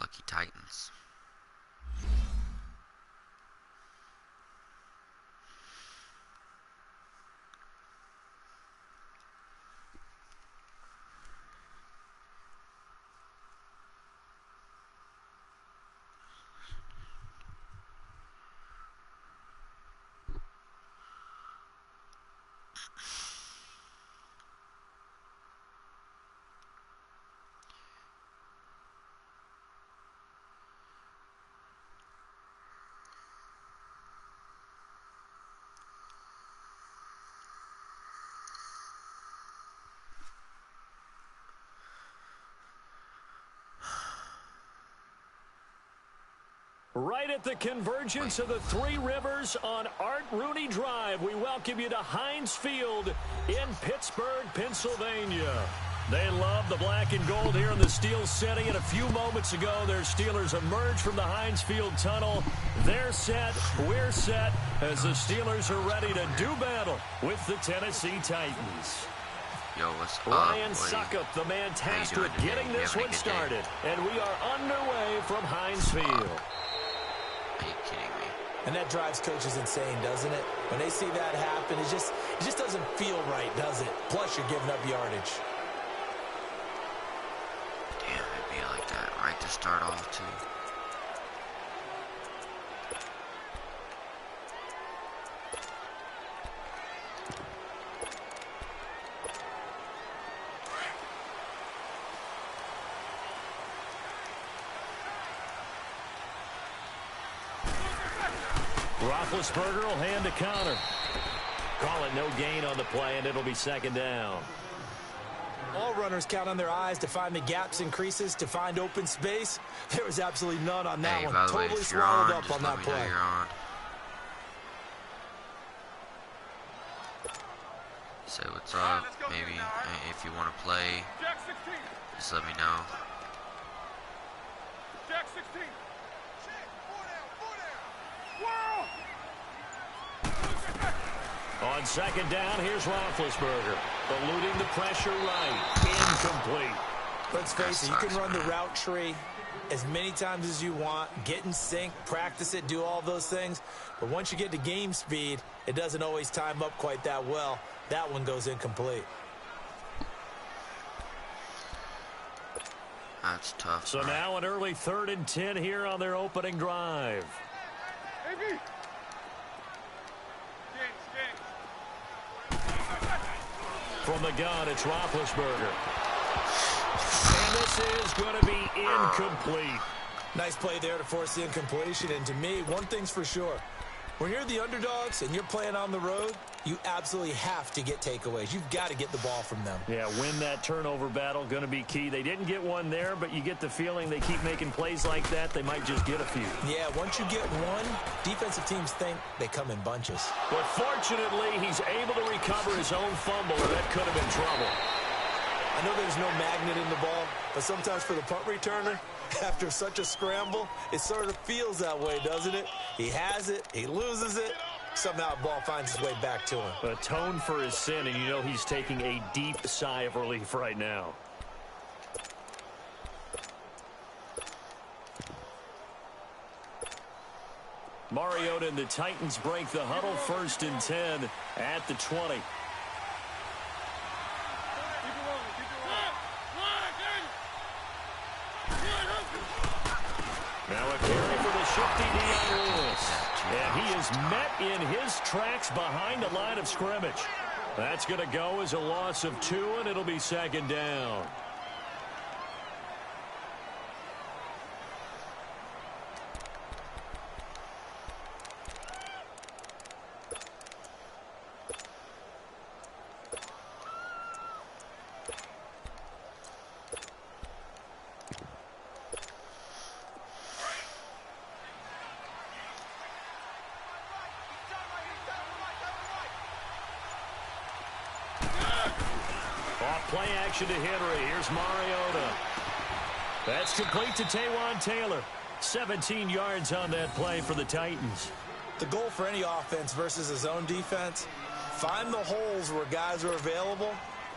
Lucky Titans. Right at the convergence of the Three Rivers on Art Rooney Drive, we welcome you to Heinz Field in Pittsburgh, Pennsylvania. They love the black and gold here in the Steel City, and a few moments ago, their Steelers emerged from the Heinz Field tunnel. They're set, we're set, as the Steelers are ready to do battle with the Tennessee Titans. Yo, what's up, Ryan buddy? Suckup, the man tasked with today? getting this You one having a good started, and we are underway from Heinz Field. Are you kidding me? And that drives coaches insane, doesn't it? When they see that happen, it just doesn't feel right, does it? Plus, you're giving up yardage. Damn, it'd be like that right to start off, too. Roethlisberger will hand a counter. Call it no gain on the play, and it'll be second down. All runners count on their eyes to find the gaps and creases, to find open space. There was absolutely none on that one. By the way, Totally if you're swallowed on, up just on let that me know play. you're on. Say what's up, maybe if you want to play, just let me know. Jack 16. On second down, here's Roethlisberger. Eluding the pressure right. Incomplete. Let's face it, you can run the route tree as many times as you want, get in sync, practice it, do all those things. But once you get to game speed, it doesn't always time up quite that well. That one goes incomplete. That's tough. So now an early 3rd and 10 here on their opening drive. AB. From the gun, it's Roethlisberger. And this is going to be incomplete. Nice play there to force the incompletion. And to me, one thing's for sure. When you're the underdogs and you're playing on the road, you absolutely have to get takeaways. You've got to get the ball from them. Yeah, win that turnover battle, going to be key. They didn't get one there, but you get the feeling they keep making plays like that, they might just get a few. Yeah, once you get one, defensive teams think they come in bunches. But fortunately, he's able to recover his own fumble, or that could have been trouble. I know there's no magnet in the ball, but sometimes for the punt returner, after such a scramble, it sort of feels that way, doesn't it? He has it, he loses it, somehow the ball finds its way back to him. Atone for his sin, and you know he's taking a deep sigh of relief right now. Mariota and the Titans break the huddle, 1st and 10 at the 20. Now a carry for the shifty Deion Lewis. And he is met in his tracks behind the line of scrimmage. That's going to go as a loss of 2, and it'll be second down. Play action to Henry. Here's Mariota. That's complete to Taywan Taylor. 17 yards on that play for the Titans. The goal for any offense versus his own defense, find the holes where guys are available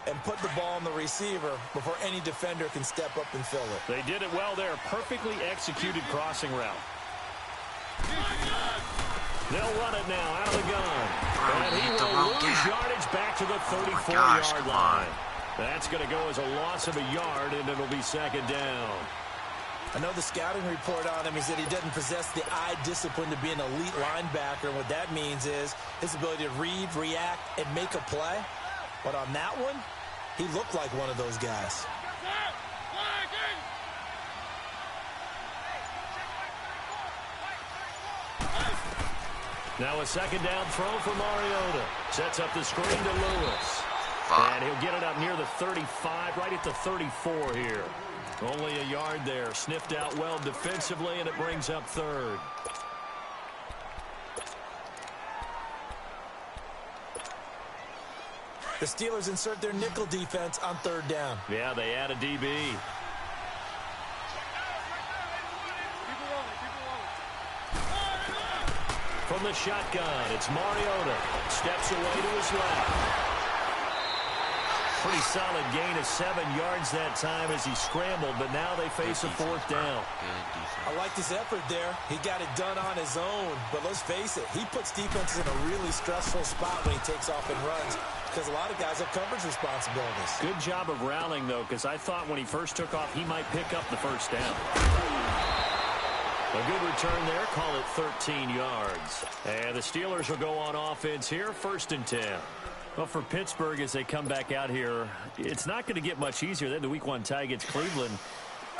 and put the ball on the receiver before any defender can step up and fill it. They did it well there. Perfectly executed crossing route. They'll run it now out of the gun. And he will lose yardage back to the 34-yard line. That's going to go as a loss of a yard, and it'll be second down. I know the scouting report on him is that he doesn't possess the eye discipline to be an elite linebacker. And what that means is his ability to read, react, and make a play. But on that one, he looked like one of those guys. Now a second down throw for Mariota. Sets up the screen to Lewis. And he'll get it up near the 35, right at the 34 here. Only a yard there. Sniffed out well defensively, and it brings up third. The Steelers insert their nickel defense on third down. Yeah, they add a DB. From the shotgun, it's Mariota. Steps away to his left. Pretty solid gain of 7 yards that time as he scrambled, but now they face a fourth down. I like this effort there. He got it done on his own, but let's face it, he puts defenses in a really stressful spot when he takes off and runs because a lot of guys have coverage responsibilities. Good job of rallying, though, because I thought when he first took off, he might pick up the first down. A good return there. Call it 13 yards. And the Steelers will go on offense here, 1st and 10. Well, for Pittsburgh, as they come back out here, it's not going to get much easier. They have the Week 1 tie against Cleveland,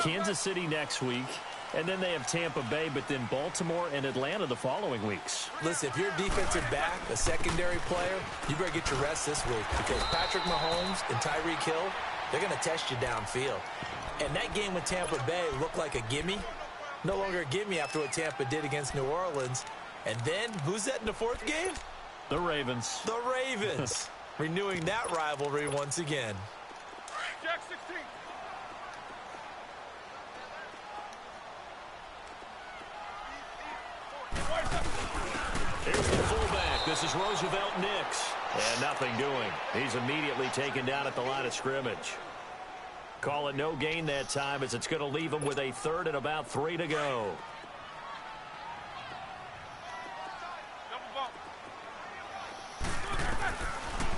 Kansas City next week, and then they have Tampa Bay, but then Baltimore and Atlanta the following weeks. Listen, if you're a defensive back, a secondary player, you better get your rest this week because Patrick Mahomes and Tyreek Hill, they're going to test you downfield. And that game with Tampa Bay looked like a gimme. No longer a gimme after what Tampa did against New Orleans. And then, who's that in the 4th game? The Ravens. The Ravens. Renewing that rivalry once again. Jack 16. Here's the fullback. This is Roosevelt Nix. And nothing doing. He's immediately taken down at the line of scrimmage. Call it no gain that time as it's going to leave him with a 3rd and about 3 to go.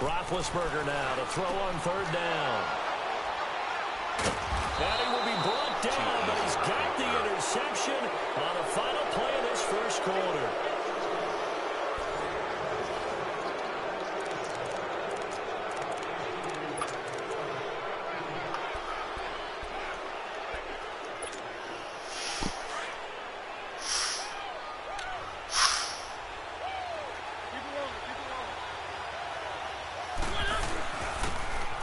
Roethlisberger now to throw on 3rd down. And he will be brought down, but he's got the interception on the final play of this first quarter.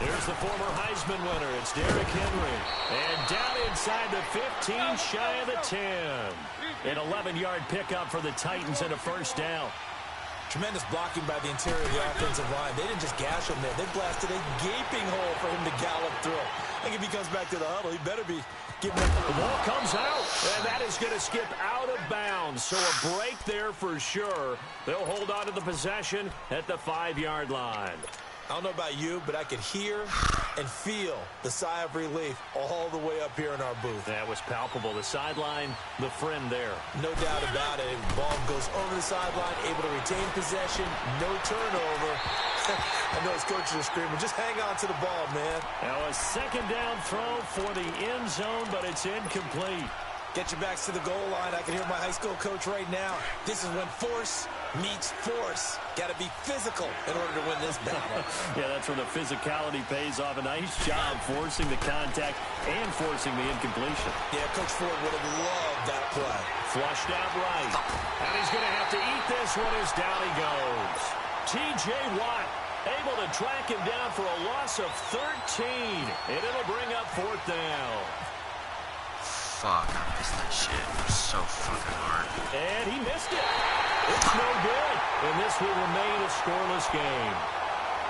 There's the former Heisman winner. It's Derrick Henry. And down inside the 15, shy of the 10. An 11-yard pickup for the Titans and a 1st down. Tremendous blocking by the interior of the offensive line. They didn't just gash him there. They blasted a gaping hole for him to gallop through. I think if he comes back to the huddle, he better be giving up. The ball comes out, and that is going to skip out of bounds. So a break there for sure. They'll hold on to the possession at the 5-yard line. I don't know about you, but I could hear and feel the sigh of relief all the way up here in our booth. That was palpable. The sideline, the friend there. No doubt about it. The ball goes over the sideline, able to retain possession, no turnover. I know his coaches are screaming, just hang on to the ball, man. Now a 2nd down throw for the end zone, but it's incomplete. Get your backs to the goal line. I can hear my high school coach right now. This is when force meets force. Got to be physical in order to win this battle. Yeah, that's where the physicality pays off. A nice job forcing the contact and forcing the incompletion. Yeah, Coach Ford would have loved that play. Flushed out right. And he's going to have to eat this one as down he goes. T.J. Watt able to track him down for a loss of 13. And it'll bring up 4th down. Fuck, I missed that shit. It was so fucking hard. And he missed it. It's no good. And this will remain a scoreless game.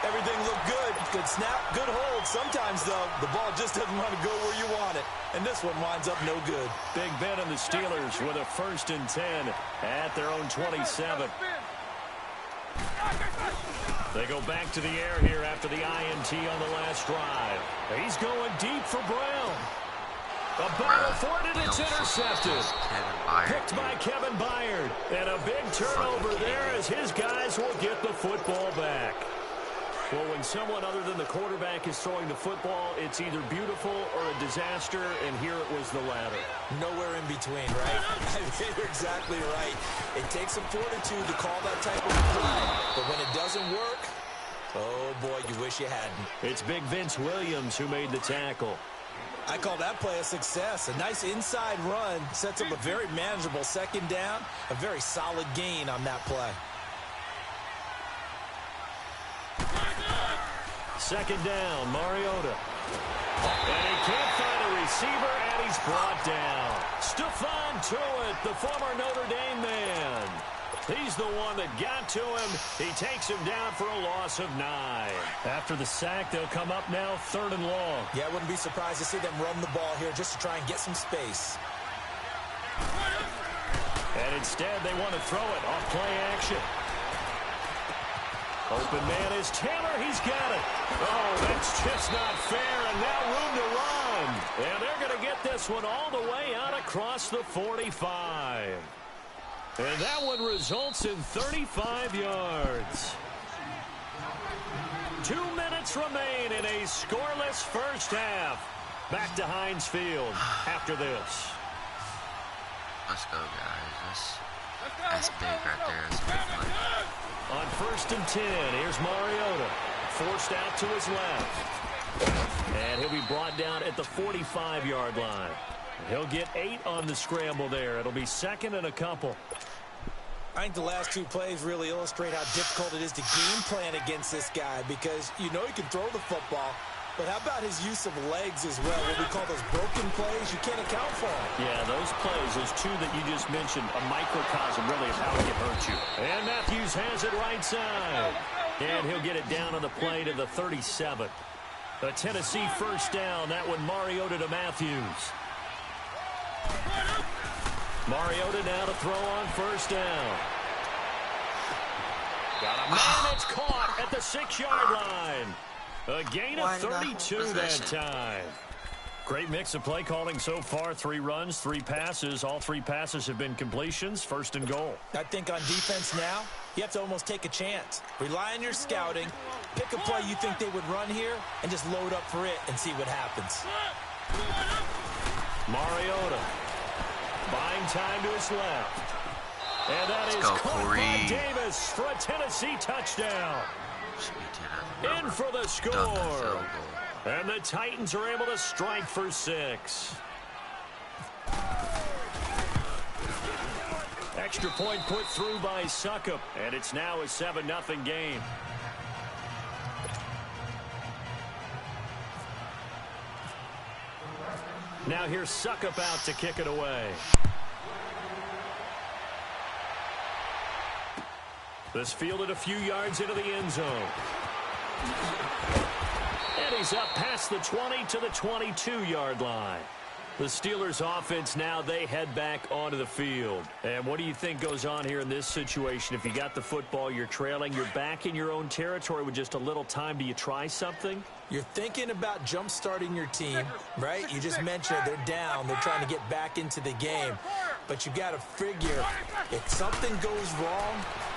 Everything looked good. Good snap, good hold. Sometimes, though, the ball just doesn't want to go where you want it. And this one winds up no good. Big Ben and the Steelers with a 1st and 10 at their own 27. They go back to the air here after the INT on the last drive. He's going deep for Brown. A battle for it, and it's intercepted. Picked by Kevin Byard. And a big turnover there as his guys will get the football back. Well, when someone other than the quarterback is throwing the football, it's either beautiful or a disaster, and here it was the latter. Nowhere in between, right? You're exactly right. It takes some fortitude to call that type of play, but when it doesn't work, oh boy, you wish you hadn't. It's Big Vince Williams who made the tackle. I call that play a success. A nice inside run sets up a very manageable second down, a very solid gain on that play. Second down, Mariota. And he can't find a receiver, and he's brought down. Stephon Tuitt, the former Notre Dame man. He's the one that got to him. He takes him down for a loss of 9. After the sack, they'll come up now 3rd and long. Yeah, I wouldn't be surprised to see them run the ball here just to try and get some space. And instead, they want to throw it off play action. Open man is Taylor. He's got it. Oh, that's just not fair, and now room to run. And they're going to get this one all the way out across the 45. And that one results in 35 yards. 2 minutes remain in a scoreless first half. Back to Heinz Field after this. Let's go, guys. That's big right there. That's big play. On 1st and 10, here's Mariota. Forced out to his left. And he'll be brought down at the 45-yard line. He'll get 8 on the scramble there. It'll be 2nd and a couple. I think the last 2 plays really illustrate how difficult it is to game plan against this guy because you know he can throw the football, but how about his use of legs as well? What we call those broken plays, you can't account for them. Yeah, those plays, those 2 that you just mentioned, a microcosm really of how he can hurt you. And Matthews has it right side. And he'll get it down on the play to the 37. A Tennessee first down. That one Mariota to Matthews. Mariota now to throw on 1st down. Got a man that's caught at the 6-yard line. A gain of 32 that time. Great mix of play calling so far. 3 runs, 3 passes. All 3 passes have been completions. 1st and goal. I think on defense now, you have to almost take a chance. Rely on your scouting. Pick a play you think they would run here and just load up for it and see what happens. Mariota buying time to his left. And that is caught by Davis for a Tennessee touchdown. In for the score. And the Titans are able to strike for 6. Extra point put through by Succop. And it's now a 7-0 game. Now here's Succop out to kick it away. This fielded a few yards into the end zone. And he's up past the 20 to the 22-yard line. The Steelers offense now, they head back onto the field. And what do you think goes on here in this situation? If you got the football, you're trailing, you're back in your own territory with just a little time. Do you try something? You're thinking about jump-starting your team, right? You just mentioned they're down. They're trying to get back into the game. But you got to figure if something goes wrong,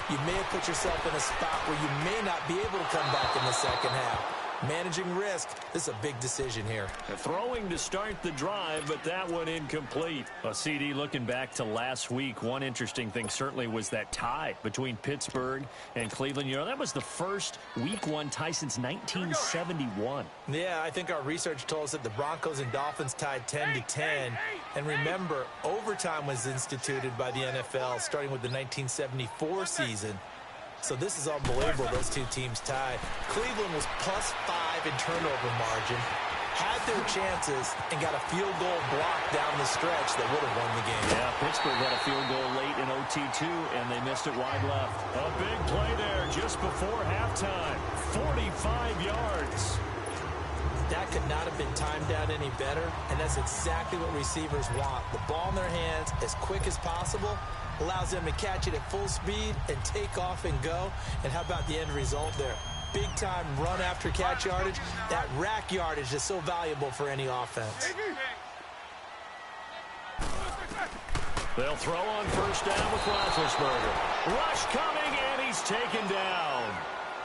you may have put yourself in a spot where you may not be able to come back in the second half. Managing risk, this is a big decision here. Throwing to start the drive, but that one incomplete. CD, looking back to last week, one interesting thing certainly was that tie between Pittsburgh and Cleveland. You know, that was the first Week 1 tie since 1971. Yeah, I think our research told us that the Broncos and Dolphins tied 10-10. And remember, overtime was instituted by the NFL starting with the 1974 season. So this is unbelievable, those 2 teams tied. Cleveland was +5 in turnover margin, had their chances, and got a field goal block down the stretch that would have won the game. Yeah, Pittsburgh had a field goal late in OT too, and they missed it wide left. A big play there just before halftime. 45 yards. That could not have been timed out any better, and that's exactly what receivers want. The ball in their hands as quick as possible allows them to catch it at full speed and take off and go. And how about the end result there? Big-time run after catch yardage. That rack yardage is so valuable for any offense. They'll throw on first down with Roethlisberger. Rush coming, and he's taken down.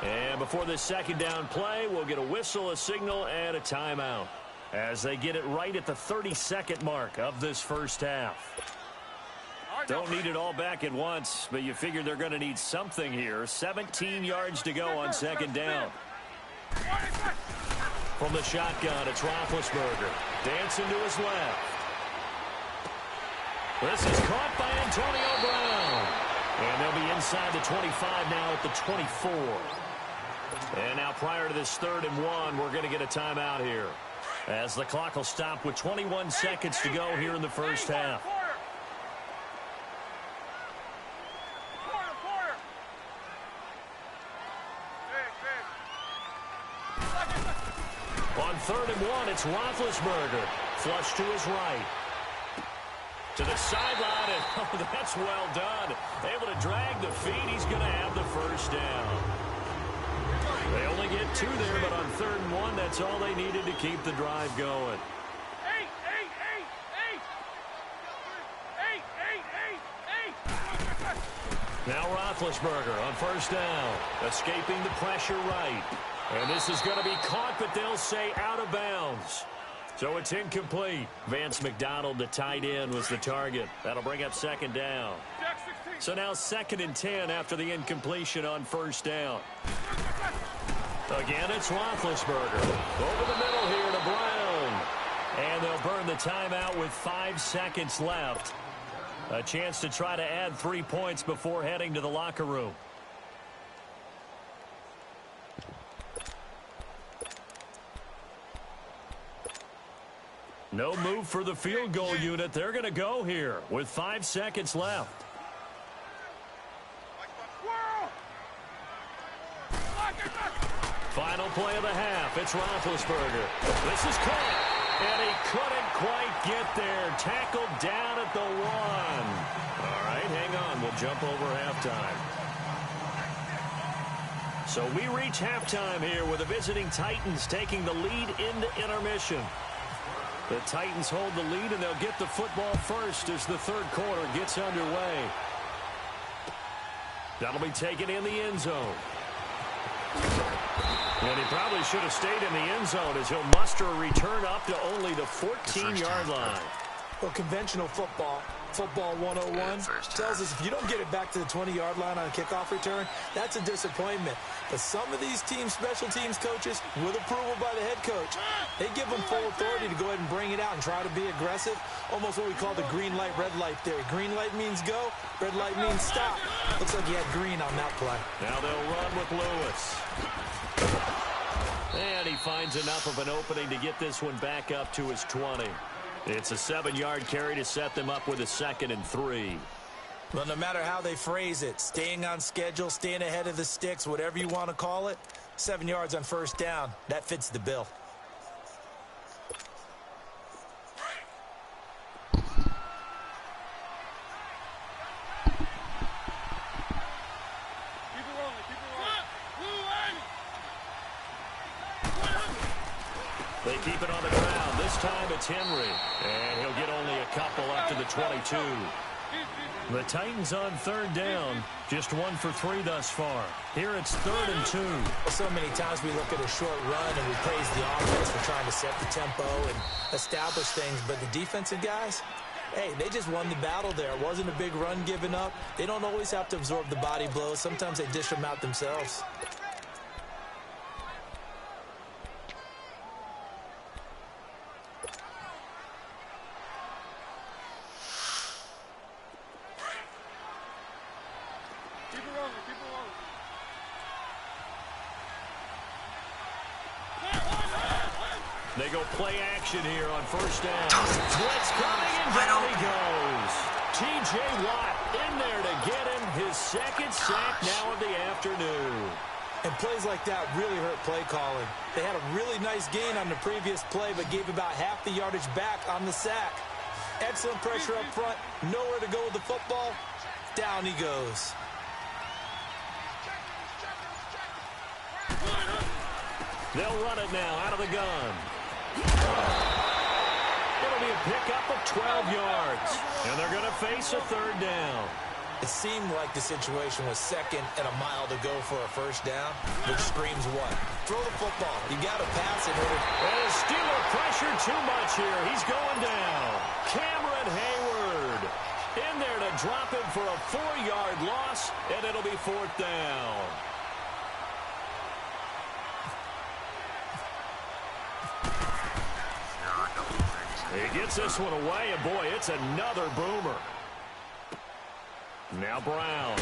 And before this second down play, we'll get a whistle, a signal, and a timeout as they get it right at the 30-second mark of this first half. Don't need it all back at once, but you figure they're going to need something here. 17 yards to go on second down. From the shotgun, it's Roethlisberger. Dancing to his left. This is caught by Antonio Brown. And they'll be inside the 25 now at the 24. And now prior to this 3rd and 1, we're going to get a timeout here, as the clock will stop with 21 seconds to go here in the first half. On 3rd and 1, it's Roethlisberger. Flush to his right. To the sideline, and oh, that's well done. Able to drag the feet. He's going to have the first down. They only get 2 there, but on 3rd and 1, that's all they needed to keep the drive going. Now Roethlisberger on first down, escaping the pressure right. And this is going to be caught, but they'll say out of bounds. So it's incomplete. Vance McDonald, the tight end, was the target. That'll bring up second down. So now 2nd and 10 after the incompletion on first down. Again, it's Roethlisberger. Over the middle here to Brown. And they'll burn the timeout with 5 seconds left. A chance to try to add 3 points before heading to the locker room. No move for the field goal unit. They're going to go here with 5 seconds left. Final play of the half. It's Roethlisberger. This is caught, and he couldn't quite get there. Tackled down at the 1. All right, hang on. We'll jump over halftime. So we reach halftime here with the visiting Titans taking the lead into intermission. The Titans hold the lead, and they'll get the football first as the 3rd quarter gets underway. That'll be taken in the end zone. And he probably should have stayed in the end zone as he'll muster a return up to only the 14-yard line. Well, conventional football 101 tells us if you don't get it back to the 20-yard line on a kickoff return, that's a disappointment. But some of these teams, special teams coaches, with approval by the head coach, they give them full authority to go ahead and bring it out and try to be aggressive, almost what we call the green light, red light theory. Green light means go, red light means stop. Looks like he had green on that play. Now they'll run with Lewis. And he finds enough of an opening to get this one back up to his 20. It's a 7-yard carry to set them up with a 2nd and 3. Well, no matter how they phrase it, staying on schedule, staying ahead of the sticks, whatever you want to call it, 7 yards on first down, that fits the bill. They keep it on the ground. This time it's Henry. And he'll get only a couple up to the 22. The Titans on 3rd down. Just 1 for 3 thus far. Here it's 3rd and 2. So many times we look at a short run and we praise the offense for trying to set the tempo and establish things. But the defensive guys, hey, they just won the battle there. It wasn't a big run given up. They don't always have to absorb the body blows. Sometimes they dish them out themselves. They go play action here on first down. Blitz coming, and down he goes. T.J. Watt in there to get him his 2nd sack now of the afternoon. And plays like that really hurt play calling. They had a really nice gain on the previous play, but gave about half the yardage back on the sack. Excellent pressure up front, nowhere to go with the football. Down he goes. They'll run it now out of the gun. It'll be a pickup of 12 yards. And they're going to face a third down. It seemed like the situation was second and a mile to go for a first down, which screams what? Throw the football. You got to pass it. And Steeler pressure too much here. He's going down. Cameron Hayward in there to drop him for a 4-yard loss, and it'll be fourth down. He gets this one away, and boy, it's another boomer. Now Brown.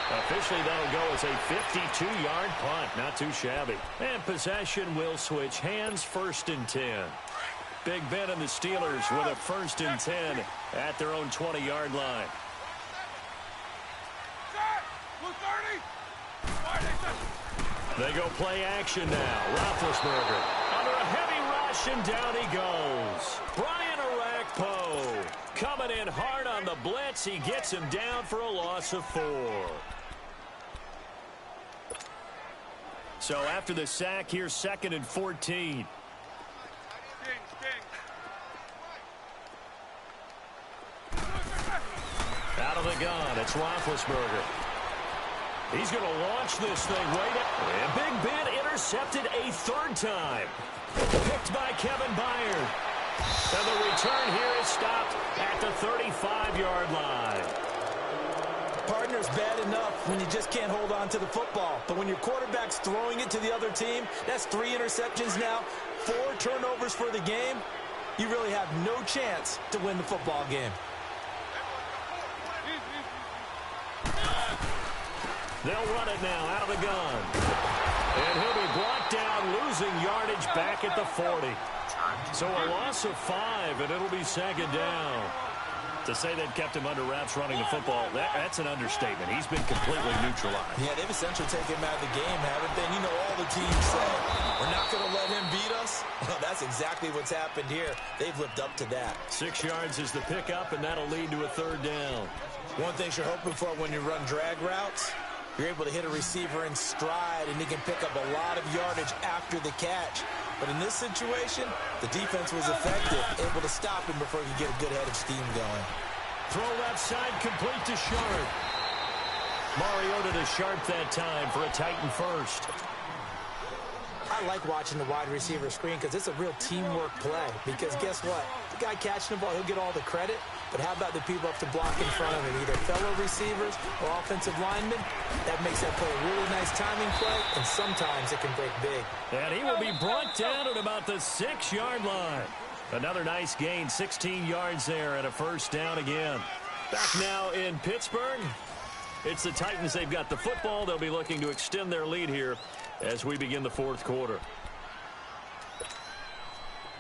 Officially, that'll go as a 52-yard punt. Not too shabby. And possession will switch hands, 1st and 10. Big Ben and the Steelers with a 1st and 10 at their own 20-yard line. They go play action now. Roethlisberger under a heavy rush, and down he goes. Brian Orakpo coming in hard on the blitz. He gets him down for a loss of 4. So after the sack, here's 2nd and 14. Out of the gun, it's Roethlisberger. He's going to launch this thing way down. And Big Ben intercepted a 3rd time. Picked by Kevin Byard. And the return here is stopped at the 35-yard line. Partner's bad enough when you just can't hold on to the football. But when your quarterback's throwing it to the other team, that's 3 interceptions now, 4 turnovers for the game. You really have no chance to win the football game. They'll run it now out of the gun. And he'll be brought down, losing yardage back at the 40. So a loss of 5, and it'll be 2nd down. To say they've kept him under wraps running the football, that's an understatement. He's been completely neutralized. Yeah, they've essentially taken him out of the game, haven't they? You know, all the teams say, we're not going to let him beat us. Well, that's exactly what's happened here. They've lived up to that. 6 yards is the pickup, and that'll lead to a 3rd down. One thing you're hoping for when you run drag routes, you're able to hit a receiver in stride, and he can pick up a lot of yardage after the catch. But in this situation, the defense was effective, able to stop him before he could get a good head of steam going. Throw left side, complete to Sharp. Mariota to Sharp that time for a Titan first. I like watching the wide receiver screen because it's a real teamwork play. Because guess what? The guy catching the ball, he'll get all the credit. But how about the people up to block in front of him, either fellow receivers or offensive linemen? That makes that play a really nice timing play, and sometimes it can break big. And he will be brought down at about the 6-yard line. Another nice gain, 16 yards there, and a 1st down again. Back now in Pittsburgh. It's the Titans. They've got the football. They'll be looking to extend their lead here as we begin the 4th quarter.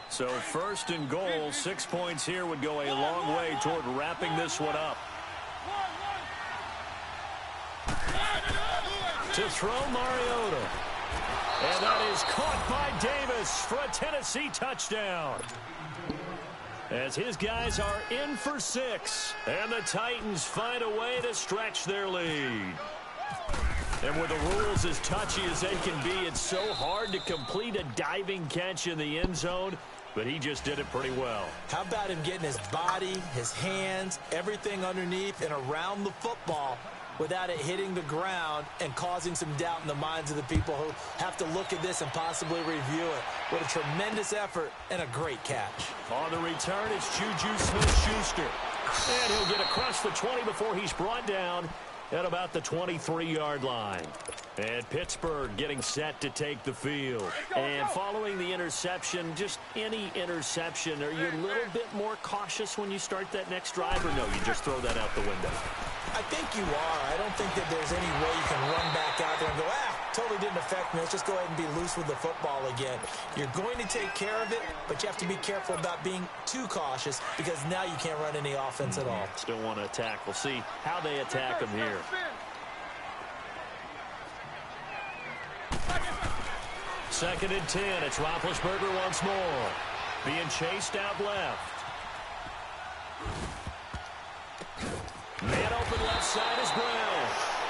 So 1st and goal, 6 points here would go a long way toward wrapping this one up. To throw Mariota. And that is caught by Davis for a Tennessee touchdown. As his guys are in for 6. And the Titans find a way to stretch their lead. And with the rules as touchy as they can be, it's so hard to complete a diving catch in the end zone. But he just did it pretty well. How about him getting his body, his hands, everything underneath and around the football without it hitting the ground and causing some doubt in the minds of the people who have to look at this and possibly review it. What a tremendous effort and a great catch. On the return, it's Juju Smith-Schuster. And he'll get across the 20 before he's brought down at about the 23-yard line. And Pittsburgh getting set to take the field. And following the interception, just any interception, are you a little bit more cautious when you start that next drive, or no, you just throw that out the window? I think you are. I don't think that there's any way you can run back out there and go, totally didn't affect me. Let's just go ahead and be loose with the football again. You're going to take care of it, but you have to be careful about being too cautious because now you can't run any offense at all. Still want to attack. We'll see how they attack them here. Second and 10. It's Roethlisberger once more. Being chased out left. Man side is Brown.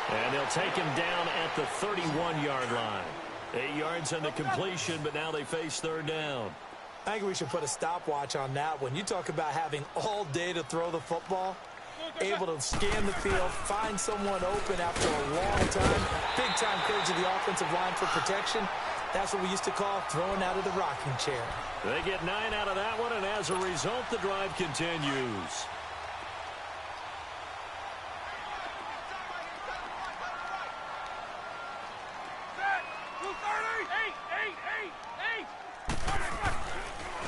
And they'll take him down at the 31-yard line. 8 yards on the completion, but now they face third down. I think we should put a stopwatch on that one. You talk about having all day to throw the football, able to scan the field, find someone open after a long time. Big-time courage of the offensive line for protection. That's what we used to call throwing out of the rocking chair. They get 9 out of that one, and as a result, the drive continues.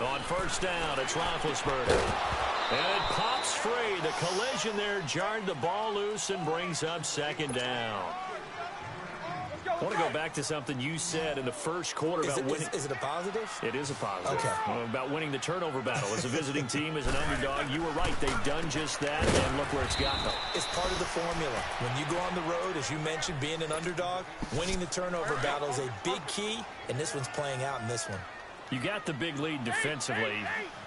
On first down, it's Roethlisberger. And it pops free. The collision there jarred the ball loose and brings up second down. I want to go back to something you said in the first quarter about winning. Is it a positive? It is a positive. Okay. About winning the turnover battle. As a visiting team, as an underdog, you were right. They've done just that, and look where it's gotten them. It's part of the formula. When you go on the road, as you mentioned, being an underdog, winning the turnover battle is a big key, and this one's playing out in this one. You got the big lead defensively,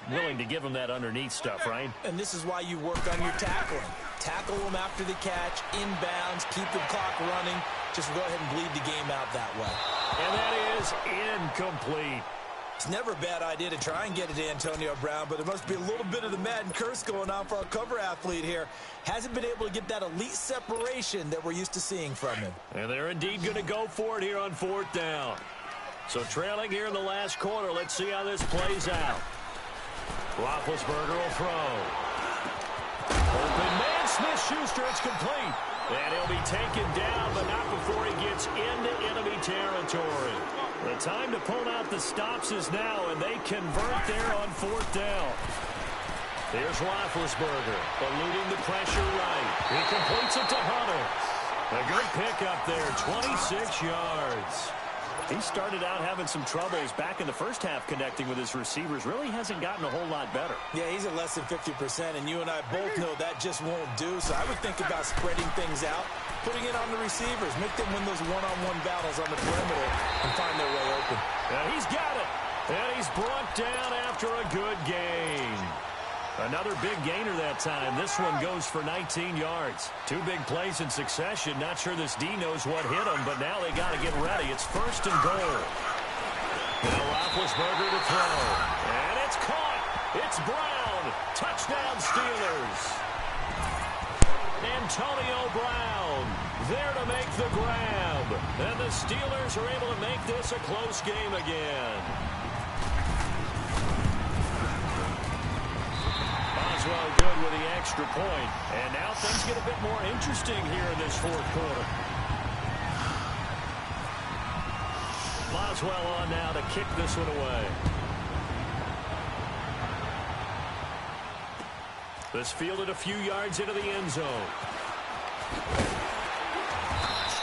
willing to give them that underneath stuff, right? And this is why you work on your tackling. Tackle them after the catch, inbounds, keep the clock running. Just go ahead and bleed the game out that way. And that is incomplete. It's never a bad idea to try and get it to Antonio Brown, but it must be a little bit of the Madden curse going on for our cover athlete here. Hasn't been able to get that elite separation that we're used to seeing from him. And they're indeed going to go for it here on fourth down. So trailing here in the last quarter, let's see how this plays out. Roethlisberger will throw. Open man, Smith-Schuster, it's complete. And he'll be taken down, but not before he gets into enemy territory. The time to pull out the stops is now, and they convert there on fourth down. Here's Roethlisberger, eluding the pressure right. He completes it to Hunter. A good pickup there, 26 yards. He started out having some troubles back in the first half connecting with his receivers. Really hasn't gotten a whole lot better. Yeah, he's at less than 50%, and you and I both know that just won't do. So I would think about spreading things out, putting it on the receivers, make them win those one-on-one battles on the perimeter and find their way open. And he's got it. And he's brought down after a good gain. Another big gainer that time. This one goes for 19 yards. 2 big plays in succession. Not sure this D knows what hit him, but now they got to get ready. It's first and goal. Now Roethlisberger to throw. And it's caught. It's Brown. Touchdown Steelers. Antonio Brown there to make the grab. And the Steelers are able to make this a close game again. Well, good with the extra point. And now things get a bit more interesting here in this fourth quarter. Boswell on now to kick this one away. This fielded a few yards into the end zone.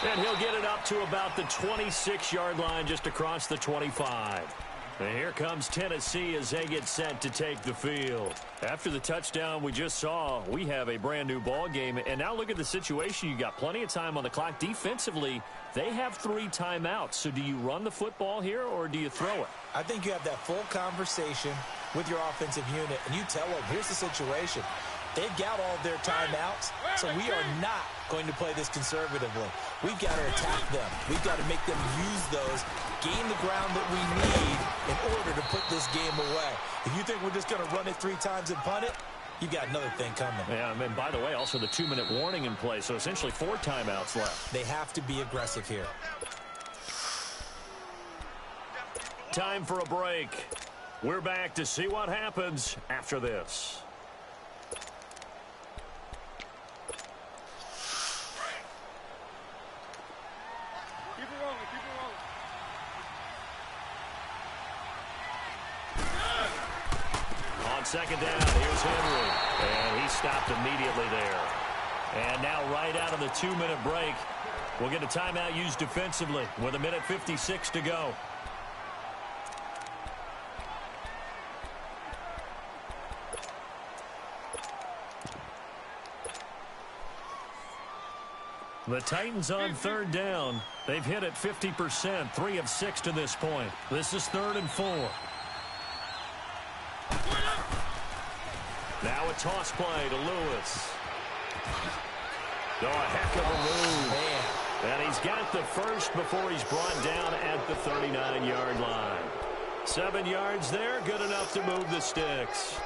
And he'll get it up to about the 26-yard line just across the 25. And here comes Tennessee as they get set to take the field. After the touchdown we just saw, we have a brand-new ball game. And now look at the situation. You got plenty of time on the clock. Defensively, they have 3 timeouts. So do you run the football here or do you throw it? I think you have that full conversation with your offensive unit, and you tell them, here's the situation. They've got all of their timeouts, so we are not going to play this conservatively. We've got to attack them. We've got to make them use those, gain the ground that we need in order to put this game away. If you think we're just going to run it 3 times and punt it, you've got another thing coming. Yeah, and by the way, also the 2-minute warning in play, so essentially 4 timeouts left. They have to be aggressive here. Time for a break. We're back to see what happens after this. On second down, here's Henry. And he stopped immediately there. And now right out of the 2-minute break, we'll get a timeout used defensively with 1:56 to go. The Titans on third down. They've hit it 50%, 3 of 6 to this point. This is 3rd and 4. Now a toss play to Lewis. Oh, a heck of a move. Man. And he's got the first before he's brought down at the 39-yard line. 7 yards there, good enough to move the sticks.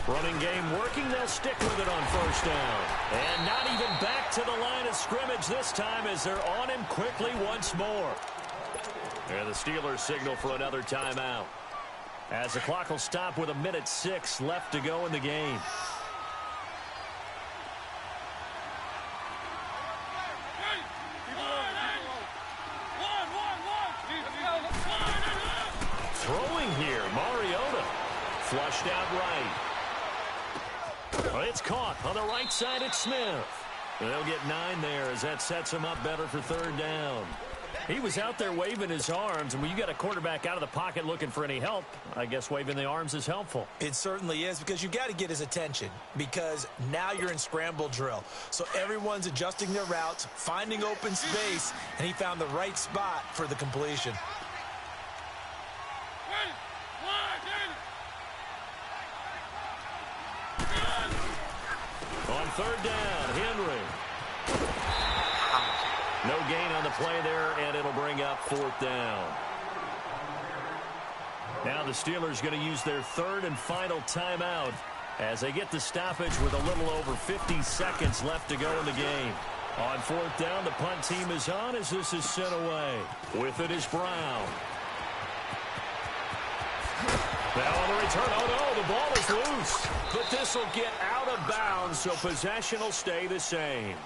Running game working. They'll stick with it on first down. And not even back to the line of scrimmage this time as they're on him quickly once more. And the Steelers signal for another timeout, as the clock will stop with 1:06 left to go in the game. Throwing here, Mariota. Flushed out right. It's caught on the right side. It's Smith. They'll get 9 there as that sets him up better for third down. He was out there waving his arms, and when you got a quarterback out of the pocket looking for any help, I guess waving the arms is helpful. It certainly is, because you got to get his attention, because now you're in scramble drill. So everyone's adjusting their routes, finding open space, and he found the right spot for the completion. On third down, Henry. No gain on the play there, and it'll bring up fourth down. Now the Steelers going to use their third and final timeout as they get the stoppage with a little over 50 seconds left to go in the game. On fourth down, the punt team is on as this is sent away. With it is Brown. Now on the return, oh no, the ball is loose. But this will get out of bounds, so possession will stay the same.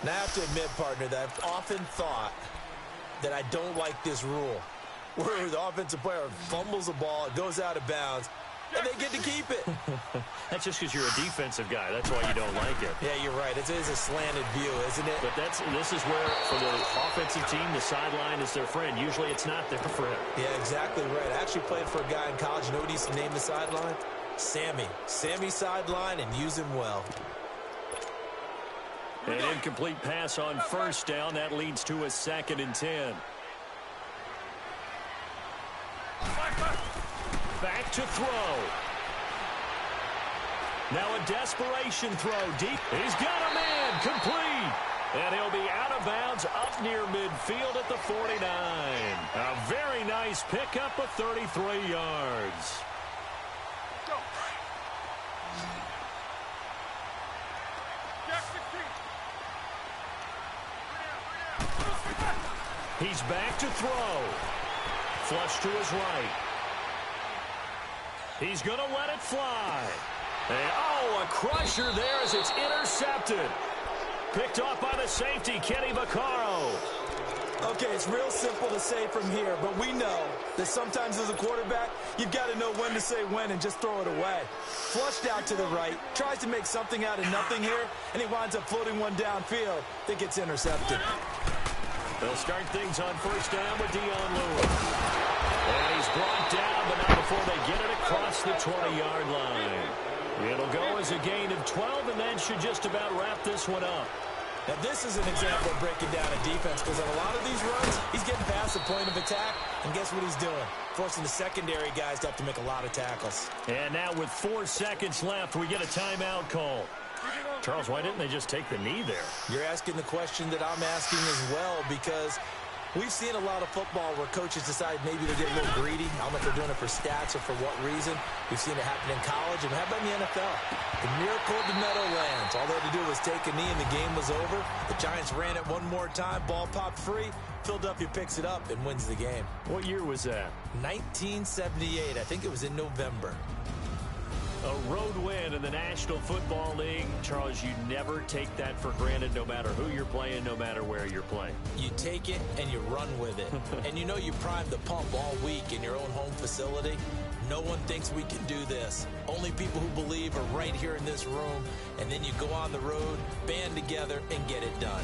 Now I have to admit, partner, that I've often thought that I don't like this rule, where the offensive player fumbles the ball, it goes out of bounds, and they get to keep it. That's just because you're a defensive guy. That's why you don't like it. Yeah, you're right. It is a slanted view, isn't it? But this is where, for the offensive team, the sideline is their friend. Usually it's not their friend. Yeah, exactly right. I actually played for a guy in college. You know what he used to name the sideline? Sammy. Sammy sideline, and use him well. An incomplete pass on first down. That leads to a 2nd and 10. Back to throw. Now a desperation throw deep. He's got a man complete. And he'll be out of bounds up near midfield at the 49. A very nice pickup of 33 yards. He's back to throw. Flush to his right. He's going to let it fly. And, oh, a crusher there as it's intercepted. Picked off by the safety, Kenny Vaccaro. Okay, it's real simple to say from here, but we know that sometimes as a quarterback, you've got to know when to say when and just throw it away. Flushed out to the right, tries to make something out of nothing here, and he winds up floating one downfield that gets intercepted. They'll start things on first down with Dion Lewis. And he's brought down, but not before they get it across the 20-yard line. It'll go as a gain of 12, and that should just about wrap this one up. Now, this is an example of breaking down a defense, because on a lot of these runs, he's getting past the point of attack, and guess what he's doing? Forcing the secondary guys to have to make a lot of tackles. And now with 4 seconds left, we get a timeout call. Charles, why didn't they just take the knee there? You're asking the question that I'm asking as well, because we've seen a lot of football where coaches decide maybe they get a little greedy. I don't know if they're doing it for stats or for what reason. We've seen it happen in college, and how about in the NFL? The miracle of the Meadowlands. All they had to do was take a knee, and the game was over. The Giants ran it one more time. Ball popped free. Philadelphia picks it up and wins the game. What year was that? 1978. I think it was in November. A road win in the National Football League. Charles, you never take that for granted, no matter who you're playing, no matter where you're playing. You take it and you run with it. And you know you primed the pump all week in your own home facility. No one thinks we can do this. Only people who believe are right here in this room. And then you go on the road, band together, and get it done.